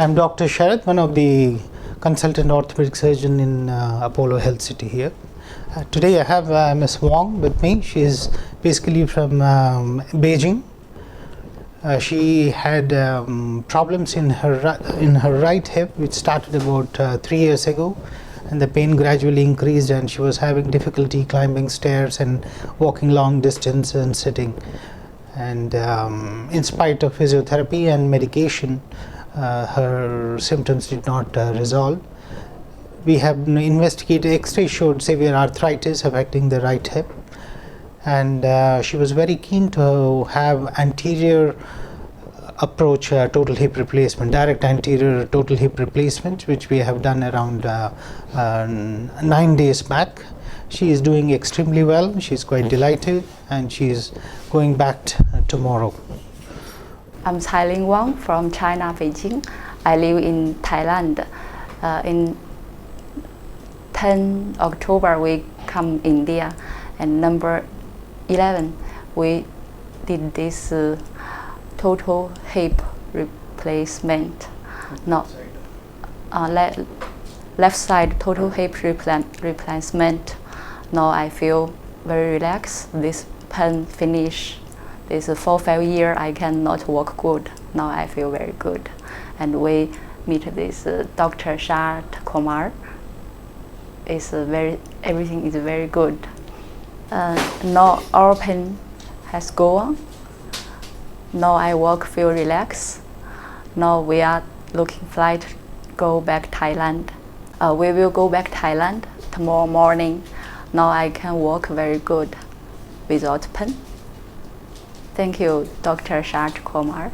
I'm Dr. Sharat, one of the consultant orthopedic surgeon in Apollo Health City here. Today I have Ms. Wang with me. She is basically from Beijing. She had problems in her right hip, which started about 3 years ago, and the pain gradually increased, and she was having difficulty climbing stairs and walking long distance and sitting. And in spite of physiotherapy and medication, her symptoms did not resolve. We have investigated. X-ray showed severe arthritis affecting the right hip, and she was very keen to have anterior approach total hip replacement, direct anterior total hip replacement, which we have done around 9 days back. She is doing extremely well. She's quite delighted, and she's going back tomorrow. I'm Ms.Cailing Wang from China, Beijing. I live in Thailand. In 10 October, we come India, and number 11, we did this total hip replacement. No, left side total hip replacement. Now I feel very relaxed. This pain finish. This 4-5 years I cannot walk good. Now I feel very good. And we meet this Dr. Sharat Kumar. Everything is very good. Now our pain has gone. Now I walk, feel relaxed. Now we are looking flight go back Thailand. We will go back Thailand tomorrow morning. Now I can walk very good without pain. Thank you, Dr. Sharat Kumar.